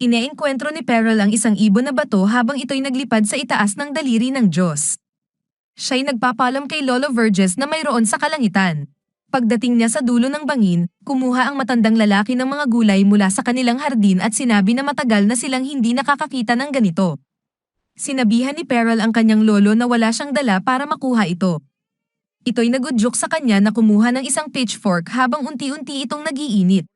Ineenkwentro ni Perel ang isang ibon na bato habang ito'y naglipad sa itaas ng daliri ng Diyos. Siya'y nagpapaalam kay Lolo Verges na mayroon sa kalangitan. Pagdating niya sa dulo ng bangin, kumuha ang matandang lalaki ng mga gulay mula sa kanilang hardin at sinabi na matagal na silang hindi nakakakita ng ganito. Sinabihan ni Perel ang kanyang lolo na wala siyang dala para makuha ito. Ito'y nagudyok sa kanya na kumuha ng isang pitchfork habang unti-unti itong nagiinit.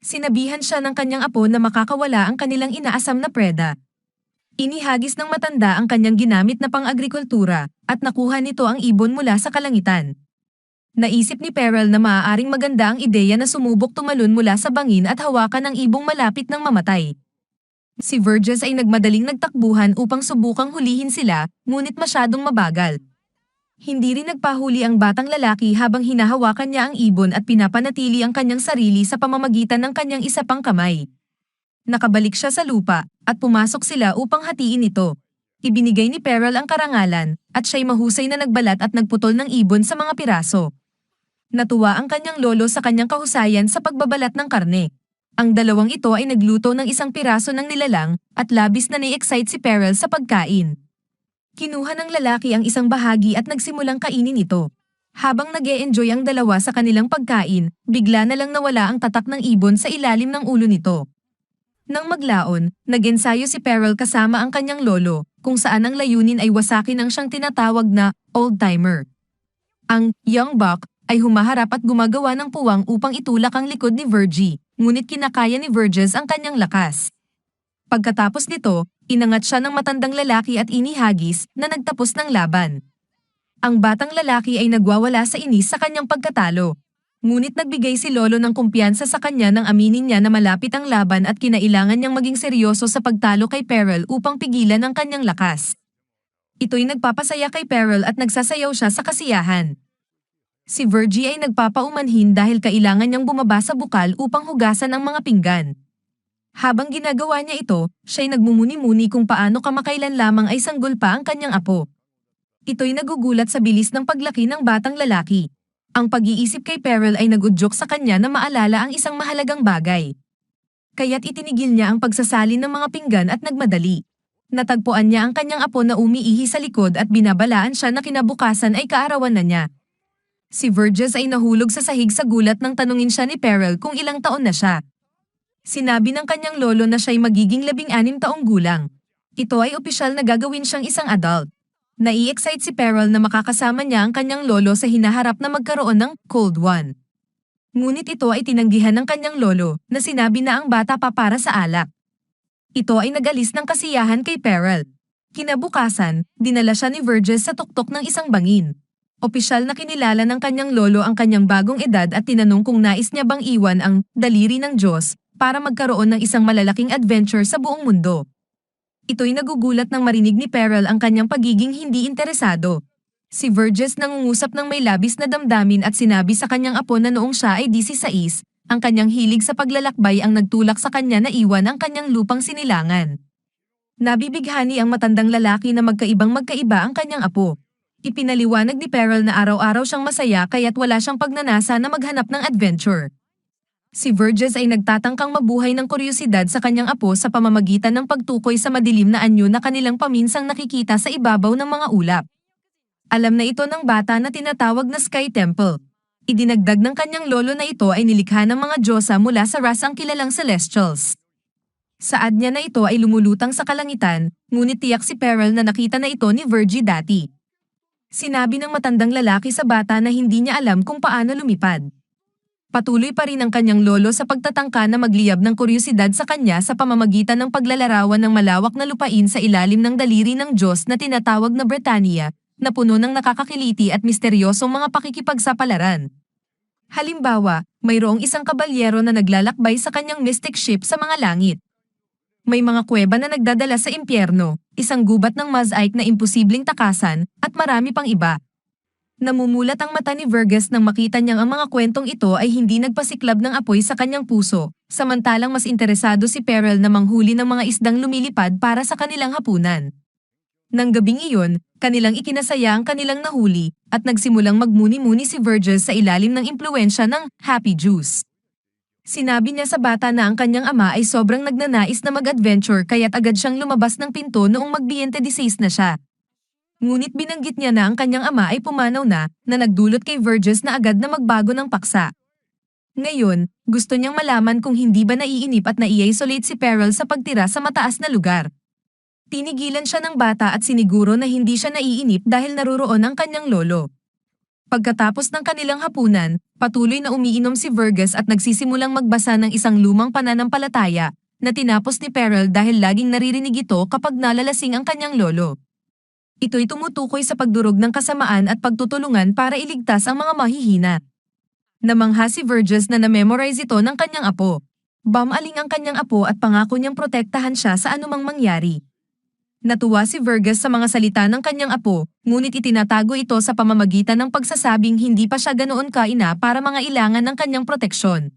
Sinabihan siya ng kanyang apo na makakawala ang kanilang inaasam na preda. Inihagis ng matanda ang kanyang ginamit na pang-agrikultura at nakuha nito ang ibon mula sa kalangitan. Naisip ni Perel na maaaring maganda ang ideya na sumubok tumalon mula sa bangin at hawakan ang ibong malapit ng mamatay. Si Verges ay nagmadaling nagtakbuhan upang subukang hulihin sila, ngunit masyadong mabagal. Hindi rin nagpahuli ang batang lalaki habang hinahawakan niya ang ibon at pinapanatili ang kanyang sarili sa pamamagitan ng kanyang isa pang kamay. Nakabalik siya sa lupa, at pumasok sila upang hatiin ito. Ibinigay ni Perel ang karangalan, at siya'y mahusay na nagbalat at nagputol ng ibon sa mga piraso. Natuwa ang kanyang lolo sa kanyang kahusayan sa pagbabalat ng karne. Ang dalawang ito ay nagluto ng isang piraso ng nilalang, at labis na na-excite si Perel sa pagkain. Kinuha ng lalaki ang isang bahagi at nagsimulang kainin ito. Habang nag-e-enjoy ang dalawa sa kanilang pagkain, bigla na lang nawala ang tatak ng ibon sa ilalim ng ulo nito. Nang maglaon, nag-ensayo si Perel kasama ang kanyang lolo, kung saan ang layunin ay wasakin ang siyang tinatawag na old-timer. Ang young buck ay humaharap at gumagawa ng puwang upang itulak ang likod ni Vergie, ngunit kinakaya ni Verges ang kanyang lakas. Pagkatapos nito, inangat siya ng matandang lalaki at inihagis na nagtapos ng laban. Ang batang lalaki ay nagwawala sa inis sa kanyang pagkatalo. Ngunit nagbigay si Lolo ng kumpiyansa sa kanya nang aminin niya na malapit ang laban at kinailangan niyang maging seryoso sa pagtalo kay Perel upang pigilan ang kanyang lakas. Ito'y nagpapasaya kay Perel at nagsasayaw siya sa kasiyahan. Si Vergie ay nagpapaumanhin dahil kailangan niyang bumaba sa bukal upang hugasan ang mga pinggan. Habang ginagawa niya ito, siya'y nagmumuni-muni kung paano kamakailan lamang ay sanggol pa ang kanyang apo. Ito'y nagugulat sa bilis ng paglaki ng batang lalaki. Ang pag-iisip kay Perel ay nagudyok sa kanya na maalala ang isang mahalagang bagay. Kaya't itinigil niya ang pagsasalin ng mga pinggan at nagmadali. Natagpuan niya ang kanyang apo na umiihi sa likod at binabalaan siya na kinabukasan ay kaarawan na niya. Si Verges ay nahulog sa sahig sa gulat nang tanungin siya ni Perel kung ilang taon na siya. Sinabi ng kanyang lolo na siya'y magiging 16 taong gulang. Ito ay opisyal na gagawin siyang isang adult. Nai-excite si Perel na makakasama niya ang kanyang lolo sa hinaharap na magkaroon ng Cold One. Ngunit ito ay tinanggihan ng kanyang lolo na sinabi na ang bata pa para sa alak. Ito ay nag-alis ng kasiyahan kay Perel. Kinabukasan, dinala siya ni Verges sa tuktok ng isang bangin. Opisyal na kinilala ng kanyang lolo ang kanyang bagong edad at tinanong kung nais niya bang iwan ang daliri ng Diyos para magkaroon ng isang malalaking adventure sa buong mundo. Ito'y nagugulat nang marinig ni Perel ang kanyang pagiging hindi interesado. Si Verges nangungusap ng may labis na damdamin at sinabi sa kanyang apo na noong siya ay 16, ang kanyang hilig sa paglalakbay ang nagtulak sa kanya na iwan ang kanyang lupang sinilangan. Nabibighani ang matandang lalaki na magkaibang-magkaiba ang kanyang apo. Ipinaliwanag ni Perel na araw-araw siyang masaya kaya't wala siyang pagnanasa na maghanap ng adventure. Si Verges ay nagtatangkang mabuhay ng kuryosidad sa kanyang apo sa pamamagitan ng pagtukoy sa madilim na anyo na kanilang paminsang nakikita sa ibabaw ng mga ulap. Alam na ito ng bata na tinatawag na Sky Temple. Idinagdag ng kanyang lolo na ito ay nilikha ng mga diyosa mula sa rasang kilalang Celestials. Saad niya na ito ay lumulutang sa kalangitan, ngunit tiyak si Perel na nakita na ito ni Vergie dati. Sinabi ng matandang lalaki sa bata na hindi niya alam kung paano lumipad. Patuloy pa rin ang kanyang lolo sa pagtatangka na magliyab ng kuryosidad sa kanya sa pamamagitan ng paglalarawan ng malawak na lupain sa ilalim ng daliri ng Diyos na tinatawag na Britannia, na puno ng nakakakiliti at misteryosong mga pakikipagsapalaran. Halimbawa, mayroong isang kabalyero na naglalakbay sa kanyang mystic ship sa mga langit. May mga kuweba na nagdadala sa impyerno, isang gubat ng mosaic na imposibleng takasan, at marami pang iba. Namumulat ang mata ni Verges nang makita niyang ang mga kwentong ito ay hindi nagpasiklab ng apoy sa kanyang puso, samantalang mas interesado si Perel na manghuli ng mga isdang lumilipad para sa kanilang hapunan. Nang gabing iyon, kanilang ikinasaya ang kanilang nahuli, at nagsimulang magmuni-muni si Verges sa ilalim ng impluwensya ng Happy Juice. Sinabi niya sa bata na ang kanyang ama ay sobrang nagnanais na mag-adventure kaya't agad siyang lumabas ng pinto noong mag-26 na siya. Ngunit binanggit niya na ang kanyang ama ay pumanaw na nagdulot kay Verges na agad na magbago ng paksa. Ngayon, gusto niyang malaman kung hindi ba naiinip at nai-isolate si Peril sa pagtira sa mataas na lugar. Tinigilan siya ng bata at siniguro na hindi siya naiinip dahil naruroon ang kanyang lolo. Pagkatapos ng kanilang hapunan, patuloy na umiinom si Verges at nagsisimulang magbasa ng isang lumang pananampalataya na tinapos ni Peril dahil laging naririnig ito kapag nalalasing ang kanyang lolo. Ito'y tumutukoy sa pagdurog ng kasamaan at pagtutulungan para iligtas ang mga mahihina. Namangha si Verges na na-memorize ito ng kanyang apo. Bamaling ang kanyang apo at pangako niyang protektahan siya sa anumang mangyari. Natuwa si Verges sa mga salita ng kanyang apo, ngunit itinatago ito sa pamamagitan ng pagsasabing hindi pa siya ganoon kaina para mga ilangan ng kanyang proteksyon.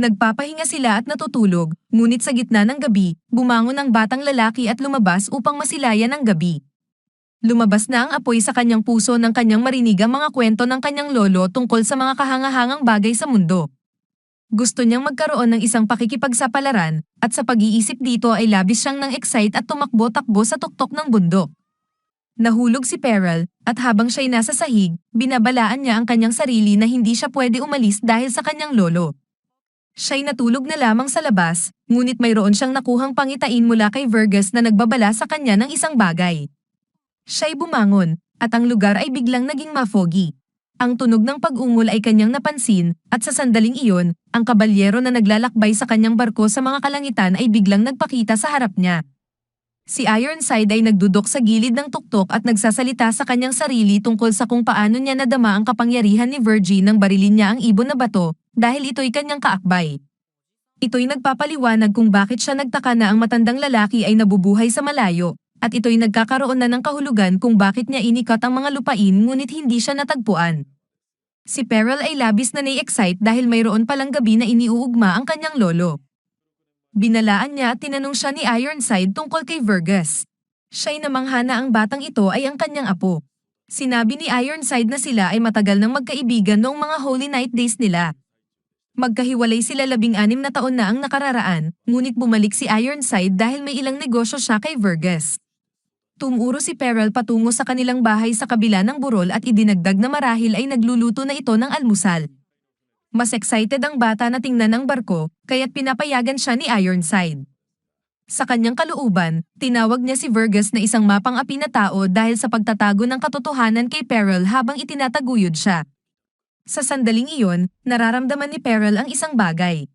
Nagpapahinga sila at natutulog, ngunit sa gitna ng gabi, bumangon ang batang lalaki at lumabas upang masilayan ang gabi. Lumabas na ang apoy sa kanyang puso nang kanyang marinig ang mga kwento ng kanyang lolo tungkol sa mga kahangahangang bagay sa mundo. Gusto niyang magkaroon ng isang pakikipagsapalaran, at sa pag-iisip dito ay labis siyang nang excite at tumakbo-takbo sa tuktok ng bundok. Nahulog si Peril, at habang siya'y nasa sahig, binabalaan niya ang kanyang sarili na hindi siya pwede umalis dahil sa kanyang lolo. Siya'y natulog na lamang sa labas, ngunit mayroon siyang nakuhang pangitain mula kay Verges na nagbabala sa kanya ng isang bagay. Siya'y bumangon, at ang lugar ay biglang naging ma-foggy. Ang tunog ng pag-ungol ay kanyang napansin, at sa sandaling iyon, ang kabalyero na naglalakbay sa kanyang barko sa mga kalangitan ay biglang nagpakita sa harap niya. Si Ironside ay nagdudok sa gilid ng tuktok at nagsasalita sa kanyang sarili tungkol sa kung paano niya nadama ang kapangyarihan ni Vergie nang barilin niya ang ibon na bato, dahil ito'y kanyang kaakbay. Ito'y nagpapaliwanag kung bakit siya nagtaka na ang matandang lalaki ay nabubuhay sa malayo, at ito'y nagkakaroon na ng kahulugan kung bakit niya inikat ang mga lupain ngunit hindi siya natagpuan. Si Peril ay labis na nai-excite dahil mayroon palang gabi na iniuugma ang kanyang lolo. Binalaan niya at tinanong siya ni Ironside tungkol kay Verges. Siya'y namangha na ang batang ito ay ang kanyang apo. Sinabi ni Ironside na sila ay matagal nang magkaibigan noong mga Holy Night Days nila. Magkahiwalay sila 16 na taon na ang nakararaan, ngunit bumalik si Ironside dahil may ilang negosyo siya kay Verges. Tumuro si Peril patungo sa kanilang bahay sa kabila ng burol at idinagdag na marahil ay nagluluto na ito ng almusal. Mas excited ang bata na tingnan ang barko, kaya't pinapayagan siya ni Ironside. Sa kanyang kalooban, tinawag niya si Verges na isang mapang-api na tao dahil sa pagtatago ng katotohanan kay Peril habang itinataguyod siya. Sa sandaling iyon, nararamdaman ni Peril ang isang bagay.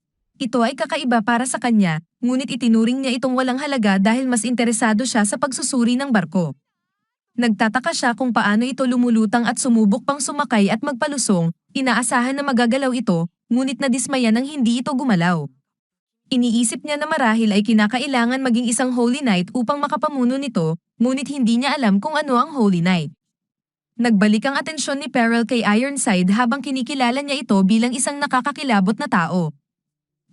Ito ay kakaiba para sa kanya, ngunit itinuring niya itong walang halaga dahil mas interesado siya sa pagsusuri ng barko. Nagtataka siya kung paano ito lumulutang at sumubok pang sumakay at magpalusong, inaasahan na magagalaw ito, ngunit nadismaya nang hindi ito gumalaw. Iniisip niya na marahil ay kinakailangan maging isang Holy Knight upang makapamuno nito, ngunit hindi niya alam kung ano ang Holy Knight. Nagbalik ang atensyon ni Peril kay Ironside habang kinikilala niya ito bilang isang nakakakilabot na tao.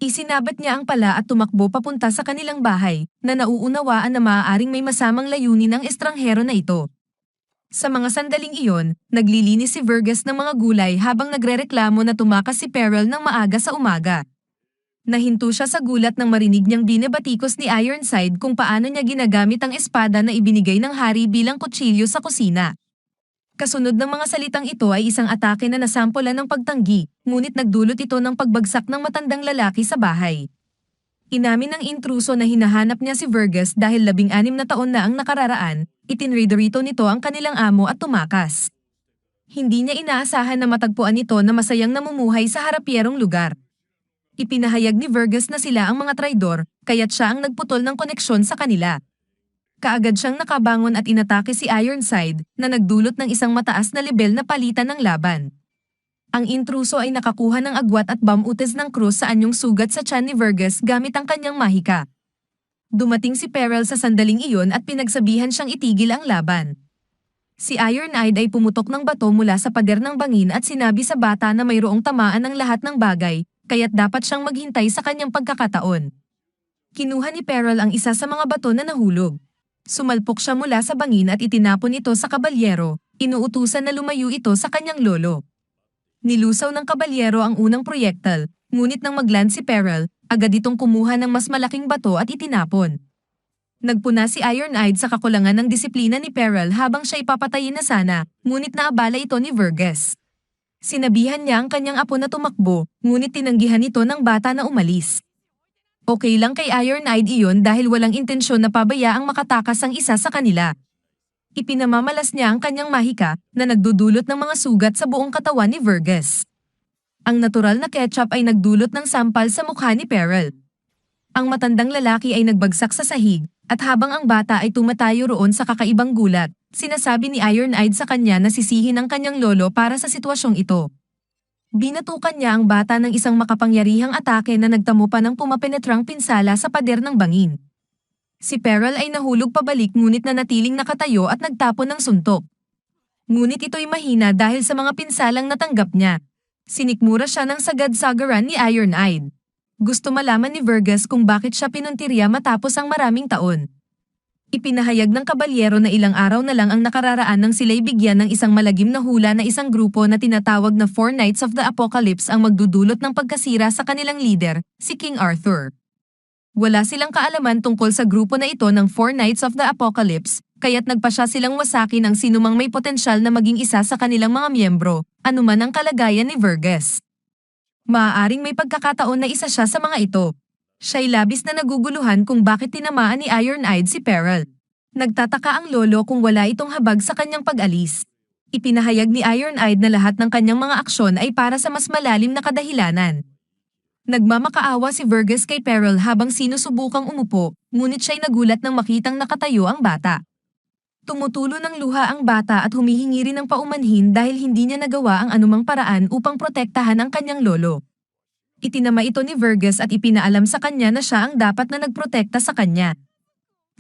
Isinabat niya ang pala at tumakbo papunta sa kanilang bahay, na nauunawaan na maaaring may masamang layunin ang estranghero na ito. Sa mga sandaling iyon, naglilinis si Verges ng mga gulay habang nagrereklamo na tumakas si Peril ng maaga sa umaga. Nahinto siya sa gulat nang marinig niyang binabatikos ni Ironside kung paano niya ginagamit ang espada na ibinigay ng hari bilang kutsilyo sa kusina. Kasunod ng mga salitang ito ay isang atake na nasampulan ng pagtanggi, ngunit nagdulot ito ng pagbagsak ng matandang lalaki sa bahay. Inamin ng intruso na hinahanap niya si Verges dahil 16 na taon na ang nakararaan, itinriderito nito ang kanilang amo at tumakas. Hindi niya inaasahan na matagpuan ito na masayang namumuhay sa harapyerong lugar. Ipinahayag ni Verges na sila ang mga traidor, kaya't siya ang nagputol ng koneksyon sa kanila. Kaagad siyang nakabangon at inatake si Ironside na nagdulot ng isang mataas na lebel na palitan ng laban. Ang intruso ay nakakuha ng agwat at bamutes ng krus sa anyong sugat sa tiyan ni Verges gamit ang kanyang mahika. Dumating si Peril sa sandaling iyon at pinagsabihan siyang itigil ang laban. Si Ironhide ay pumutok ng bato mula sa pader ng bangin at sinabi sa bata na mayroong tamaan ng lahat ng bagay, kaya't dapat siyang maghintay sa kanyang pagkakataon. Kinuha ni Peril ang isa sa mga bato na nahulog. Sumalpok siya mula sa bangin at itinapon ito sa kabalyero, inuutusan na lumayo ito sa kanyang lolo. Nilusaw ng kabalyero ang unang proyektal, ngunit nang magland si Peril, agad itong kumuha ng mas malaking bato at itinapon. Nagpuna si Iron-Eyed sa kakulangan ng disiplina ni Peril habang siya ipapatayin na sana, ngunit naabala ito ni Verges. Sinabihan niya ang kanyang apo na tumakbo, ngunit tinanggihan ito ng bata na umalis. Okay lang kay Iron-Eyed iyon dahil walang intensyon na pabayaang makatakas ang isa sa kanila. Ipinamamalas niya ang kanyang mahika na nagdudulot ng mga sugat sa buong katawan ni Verges. Ang natural na ketchup ay nagdulot ng sampal sa mukha ni Peril. Ang matandang lalaki ay nagbagsak sa sahig, at habang ang bata ay tumatayo roon sa kakaibang gulat, sinasabi ni Iron-Eyed sa kanya na sisihin ang kanyang lolo para sa sitwasyong ito. Binatukan niya ang bata ng isang makapangyarihang atake na nagtamo pa ng pumapenetrang pinsala sa pader ng bangin. Si Peril ay nahulog pabalik ngunit nanatiling nakatayo at nagtapon ng suntok. Ngunit ito'y mahina dahil sa mga pinsalang natanggap niya. Sinikmura siya ng sagad-sagaran ni Iron-Eyed. Gusto malaman ni Verges kung bakit siya pinuntirya matapos ang maraming taon. Ipinahayag ng kabalyero na ilang araw na lang ang nakararaan nang sila'y bigyan ng isang malagim na hula na isang grupo na tinatawag na Four Knights of the Apocalypse ang magdudulot ng pagkasira sa kanilang leader, si King Arthur. Wala silang kaalaman tungkol sa grupo na ito ng Four Knights of the Apocalypse, kaya't nagpasya silang wasakin ang sinumang may potensyal na maging isa sa kanilang mga miyembro, anuman ang kalagayan ni Verges. Maaaring may pagkakataon na isa siya sa mga ito. Siya'y labis na naguguluhan kung bakit tinamaan ni Iron-Eyed si Peril. Nagtataka ang lolo kung wala itong habag sa kanyang pag-alis. Ipinahayag ni Iron-Eyed na lahat ng kanyang mga aksyon ay para sa mas malalim na kadahilanan. Nagmamakaawa si Verges kay Peril habang sinusubukang umupo, ngunit siya'y nagulat nang makitang nakatayo ang bata. Tumutulo ng luha ang bata at humihingi rin ng paumanhin dahil hindi niya nagawa ang anumang paraan upang protektahan ang kanyang lolo. Itinama ito ni Verges at ipinaalam sa kanya na siya ang dapat na nagprotekta sa kanya.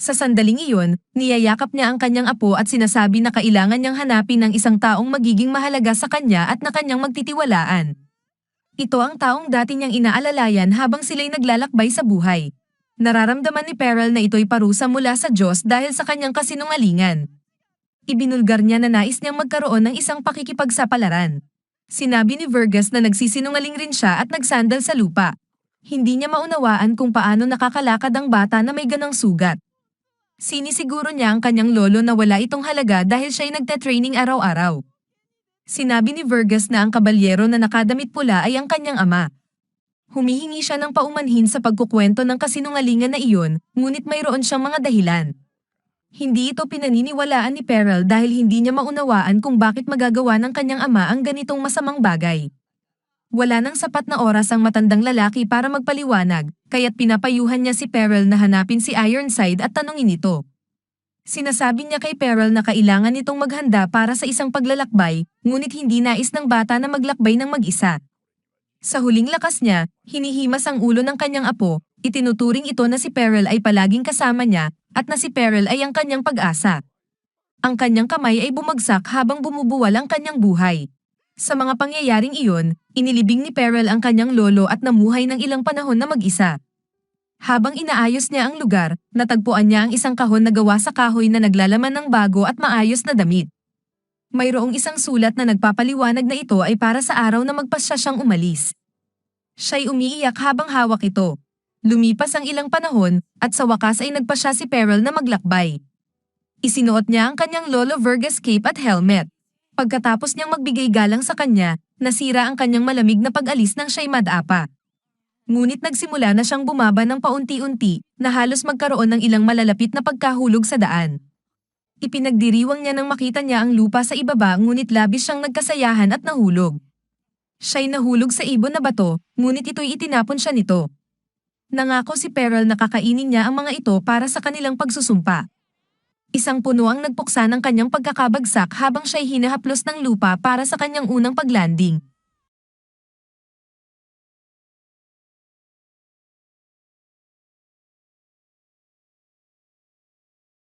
Sa sandaling iyon, niyayakap niya ang kanyang apo at sinasabi na kailangan niyang hanapin ng isang taong magiging mahalaga sa kanya at na kanyang magtitiwalaan. Ito ang taong dati niyang inaalalayan habang sila'y naglalakbay sa buhay. Nararamdaman ni Peril na ito'y parusa mula sa Diyos dahil sa kanyang kasinungalingan. Ibinulgar niya na nais niyang magkaroon ng isang pakikipagsapalaran. Sinabi ni Verges na nagsisinungaling rin siya at nagsandal sa lupa. Hindi niya maunawaan kung paano nakakalakad ang bata na may ganang sugat. Sinisiguro niya ang kanyang lolo na wala itong halaga dahil siya'y nagte-training araw-araw. Sinabi ni Verges na ang kabalyero na nakadamit pula ay ang kanyang ama. Humihingi siya ng paumanhin sa pagkukwento ng kasinungalingan na iyon, ngunit mayroon siyang mga dahilan. Hindi ito pinaniniwalaan ni Peril dahil hindi niya maunawaan kung bakit magagawa ng kanyang ama ang ganitong masamang bagay. Wala nang sapat na oras ang matandang lalaki para magpaliwanag, kaya't pinapayuhan niya si Peril na hanapin si Ironside at tanungin ito. Sinasabi niya kay Peril na kailangan nitong maghanda para sa isang paglalakbay, ngunit hindi nais ng bata na maglakbay ng mag-isa. Sa huling lakas niya, hinihimas ang ulo ng kanyang apo, itinuturing ito na si Peril ay palaging kasama niya, at na si Peril ay ang kanyang pag-asa. Ang kanyang kamay ay bumagsak habang bumubuwal ang kanyang buhay. Sa mga pangyayaring iyon, inilibing ni Peril ang kanyang lolo at namuhay ng ilang panahon na mag-isa. Habang inaayos niya ang lugar, natagpuan niya ang isang kahon na gawa sa kahoy na naglalaman ng bago at maayos na damit. Mayroong isang sulat na nagpapaliwanag na ito ay para sa araw na magpasya siyang umalis. Siya'y umiiyak habang hawak ito. Lumipas ang ilang panahon, at sa wakas ay nagpasya si Peril na maglakbay. Isinuot niya ang kanyang Lolo Verges cape at helmet. Pagkatapos niyang magbigay galang sa kanya, nasira ang kanyang malamig na pag-alis nang siya'y madapa. Ngunit nagsimula na siyang bumaba ng paunti-unti na halos magkaroon ng ilang malalapit na pagkahulog sa daan. Ipinagdiriwang niya nang makita niya ang lupa sa ibaba ngunit labis siyang nagkasayahan at nahulog. Siya'y nahulog sa ibon na bato, ngunit ito'y itinapon siya nito. Nangako si Peril na kakainin niya ang mga ito para sa kanilang pagsusumpa. Isang puno ang nagpuksa ng kanyang pagkakabagsak habang siya'y hinahaplos ng lupa para sa kanyang unang paglanding.